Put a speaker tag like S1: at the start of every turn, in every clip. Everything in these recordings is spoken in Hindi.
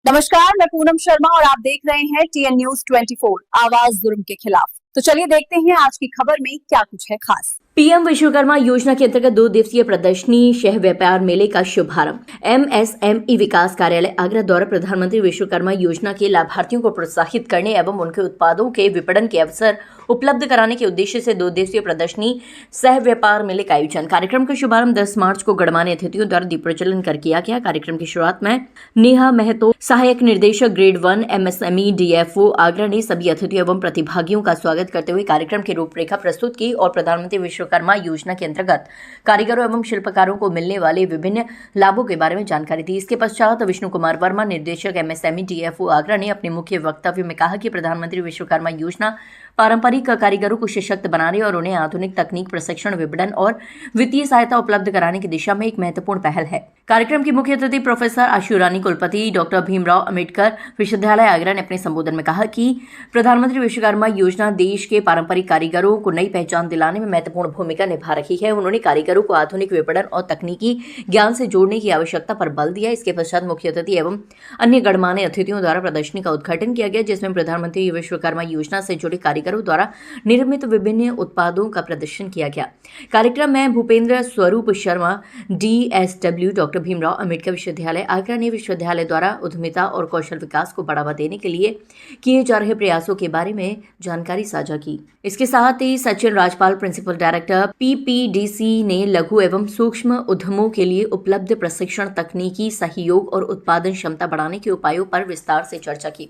S1: नमस्कार, मैं पूनम शर्मा और आप देख रहे हैं TN News 24 आवाज जुर्म के खिलाफ। तो चलिए देखते हैं आज की खबर में क्या कुछ है खास।
S2: पीएम विश्वकर्मा योजना के अंतर्गत 2 दिवसीय प्रदर्शनी शह व्यापार मेले का शुभारंभ। MSME विकास कार्यालय आगरा द्वारा प्रधानमंत्री विश्वकर्मा योजना के लाभार्थियों को प्रोत्साहित करने एवं उनके उत्पादों के विपणन के अवसर उपलब्ध कराने के उद्देश्य से 2 दिवसीय प्रदर्शनी सह व्यापार मेले का आयोजन। कार्यक्रम का शुभारंभ 10 मार्च को गणमान्य अतिथियों द्वारा दीप प्रज्वलन कर किया गया। कार्यक्रम की शुरुआत में नेहा महतो, सहायक निर्देशक ग्रेड 1 MSME DFO आगरा ने सभी अतिथियों एवं प्रतिभागियों का स्वागत करते हुए कार्यक्रम की रूपरेखा प्रस्तुत की और प्रधानमंत्री विश्वकर्मा योजना के अंतर्गत कारीगरों एवं शिल्पकारों को मिलने वाले विभिन्न लाभों के बारे में जानकारी दी। इसके पश्चात विष्णु कुमार वर्मा, निर्देशक MSME DFO आगरा ने अपने मुख्य वक्तव्य में कहा कि प्रधानमंत्री विश्वकर्मा योजना पारंपरिक कारीगरों को सशक्त बनाने और उन्हें आधुनिक तकनीक, प्रशिक्षण, विपणन और वित्तीय सहायता उपलब्ध कराने की दिशा में एक महत्वपूर्ण पहल है। कार्यक्रम की मुख्य अतिथि प्रोफेसर आशु रानी, कुलपति डॉक्टर भीमराव अंबेडकर विश्वविद्यालय आगरा ने अपने संबोधन में कहा कि प्रधानमंत्री विश्वकर्मा योजना देश के पारंपरिक कारीगरों को नई पहचान दिलाने में महत्वपूर्ण भूमिका निभा रही है। उन्होंने कारीगरों को आधुनिक विपणन और तकनीकी ज्ञान से जोड़ने की आवश्यकता पर बल दिया। इसके पश्चात मुख्य अतिथि एवं अन्य गणमान्य अतिथियों द्वारा प्रदर्शनी का उद्घाटन किया गया, जिसमें प्रधानमंत्री विश्वकर्मा योजना से जुड़े कारीगरों द्वारा निर्मित विभिन्न उत्पादों का प्रदर्शन किया गया। कार्यक्रम में भूपेंद्र स्वरूप शर्मा DSW डॉक्टर भीमराव अंबेडकर विश्वविद्यालय आगरा ने विश्वविद्यालय द्वारा उद्यमिता और कौशल विकास को बढ़ावा देने के लिए किए जा रहे प्रयासों के बारे में जानकारी साझा की। इसके साथ ही Sachin Rajpal, principal director PPDC ने लघु एवं सूक्ष्म उद्यमों के लिए उपलब्ध प्रशिक्षण, तकनीकी सहयोग और उत्पादन क्षमता बढ़ाने के उपायों पर विस्तार से चर्चा की।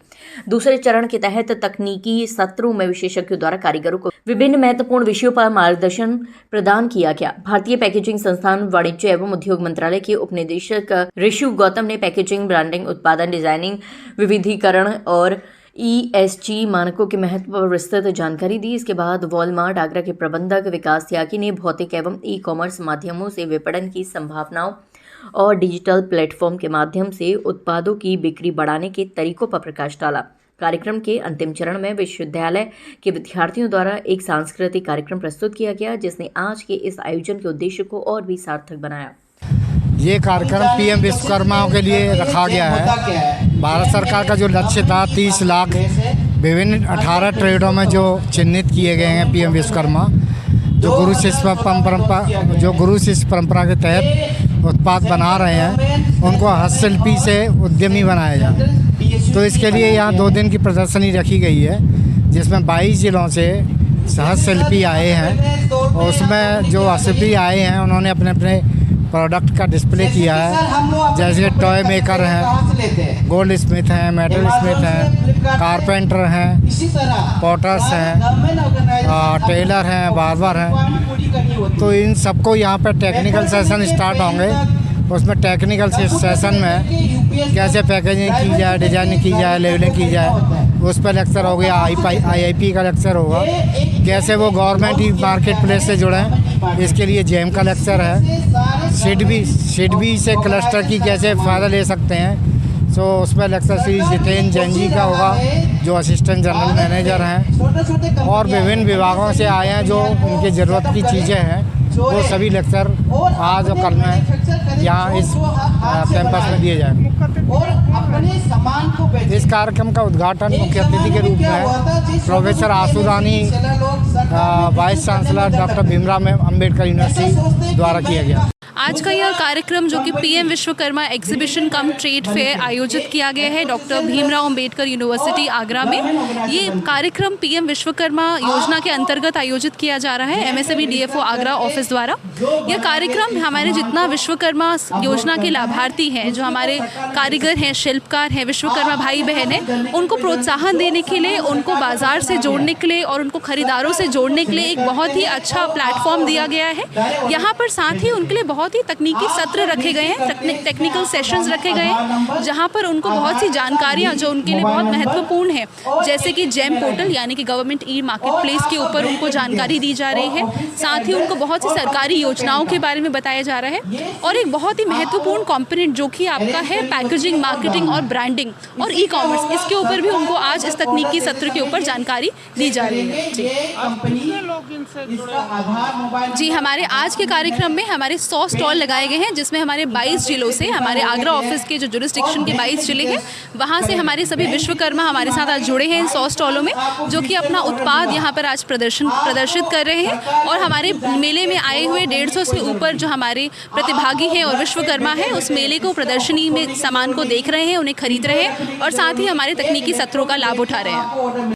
S2: दूसरे चरण के तहत तकनीकी सत्रों में विशेषज्ञों द्वारा कारीगरों को विभिन्न महत्वपूर्ण विषयों पर मार्गदर्शन प्रदान किया गया। भारतीय पैकेजिंग संस्थान, वाणिज्य एवं उद्योग मंत्रालय के उपनिदेशक ऋषु गौतम ने पैकेजिंग, ब्रांडिंग, उत्पादन डिजाइनिंग, विविधीकरण और ESG मानकों के महत्व पर विस्तृत जानकारी दी। इसके बाद वॉलमार्ट आगरा के प्रबंधक विकास त्यागी ने भौतिक एवं ई-कॉमर्स माध्यमों से विपणन की संभावनाओं और डिजिटल प्लेटफॉर्म के माध्यम से उत्पादों की बिक्री बढ़ाने के तरीकों पर प्रकाश डाला। कार्यक्रम के अंतिम चरण में विश्वविद्यालय के विद्यार्थियों द्वारा एक सांस्कृतिक कार्यक्रम प्रस्तुत किया गया, जिसने आज के इस आयोजन के उद्देश्य को और भी सार्थक बनाया।
S3: ये कार्यक्रम PM विश्वकर्माओं के लिए रखा गया है। भारत सरकार का जो लक्ष्य था 30 लाख विभिन्न 18 ट्रेडों में जो चिन्हित किए गए हैं PM विश्वकर्मा, जो गुरु शिष्य परंपरा के तहत उत्पाद बना रहे हैं, उनको हस्तशिल्पी से उद्यमी बनाया जाए। तो इसके लिए यहाँ 2 दिन की प्रदर्शनी रखी गई है, जिसमें 22 जिलों से हस्तशिल्पी आए हैं और उसमें जो हस्तशिल्पी आए हैं उन्होंने अपने अपने प्रोडक्ट का डिस्प्ले किया है। जैसे टॉय मेकर हैं, गोल्ड स्मिथ हैं, मेटल स्मिथ हैं, कारपेंटर हैं, पॉटर्स हैं, टेलर हैं, बार्बर हैं। तो इन सबको यहाँ पर टेक्निकल सेशन स्टार्ट होंगे। उसमें टेक्निकल सेशन में कैसे पैकेजिंग की जाए, डिजाइनिंग की जाए, लेवलिंग की जाए, उस पर लेक्चर हो गया। IIP का लेक्चर होगा। कैसे वो गवर्नमेंट मार्केट प्लेस से जुड़ें, इसके लिए JAM का लेक्चर है। सिडबी से क्लस्टर की कैसे फ़ायदा ले सकते हैं, तो उस पर लेक्चर श्री जितेंद्र जैन जी का होगा, जो असिस्टेंट जनरल मैनेजर हैं और विभिन्न विभागों से आए हैं। जो उनकी ज़रूरत की चीज़ें हैं वो सभी लेक्चर आज और कल में यहाँ इस कैंपस में दिए जाएंगे। इस कार्यक्रम का उद्घाटन मुख्य अतिथि के रूप में professor Ashu Rani, vice chancellor doctor Bhimrao Ambedkar university द्वारा किया गया।
S4: आज का यह कार्यक्रम जो कि PM विश्वकर्मा एग्जीबिशन कम ट्रेड फेयर आयोजित किया गया है डॉक्टर भीमराव अंबेडकर यूनिवर्सिटी आगरा में। ये कार्यक्रम PM विश्वकर्मा योजना के अंतर्गत आयोजित किया जा रहा है MSME DFO आगरा ऑफिस द्वारा। यह कार्यक्रम हमारे जितना विश्वकर्मा योजना के लाभार्थी हैं, जो हमारे कारीगर हैं, शिल्पकार हैं, विश्वकर्मा भाई बहन हैं, उनको प्रोत्साहन देने के लिए, उनको बाजार से जोड़ने के लिए और उनको खरीदारों से जोड़ने के लिए एक बहुत ही अच्छा प्लेटफॉर्म दिया गया है। यहाँ पर साथ ही उनके लिए बहुत ही तकनीकी सत्र रखे गए हैं, टेक्निकल सेशंस रखे गए हैं, जहाँ पर उनको बहुत सी जानकारियाँ जो उनके लिए बहुत महत्वपूर्ण है, जैसे कि JAM पोर्टल यानी कि गवर्नमेंट ई-मार्केट प्लेस के ऊपर उनको जानकारी दी जा रही है। साथ ही उनको बहुत सी सरकारी योजनाओं के बारे में बताया जा रहा है और एक बहुत ही महत्वपूर्ण कंपोनेंट जो कि आपका है पैकेजिंग, मार्केटिंग और ब्रांडिंग और ई-कॉमर्स, इसके ऊपर भी उनको आज इस तकनीकी सत्र के ऊपर जानकारी दी जा रही है। जी, हमारे आज के कार्यक्रम में हमारे 100 स्टॉल लगाए गए हैं जिसमें हमारे 22 जिलों से, हमारे आगरा ऑफिस के जो जुरिस्डिक्शन के 22 जिले हैं वहाँ से हमारे सभी विश्वकर्मा हमारे साथ आज जुड़े हैं इन 100 स्टॉलों में, जो कि अपना उत्पाद यहाँ पर आज प्रदर्शित कर रहे हैं। और हमारे मेले में आए हुए 150 से ऊपर जो हमारे प्रतिभागी हैं और विश्वकर्मा हैं उस मेले को, प्रदर्शनी में सामान को देख रहे हैं, उन्हें खरीद रहे हैं और साथ ही हमारे तकनीकी सत्रों का लाभ उठा रहे हैं।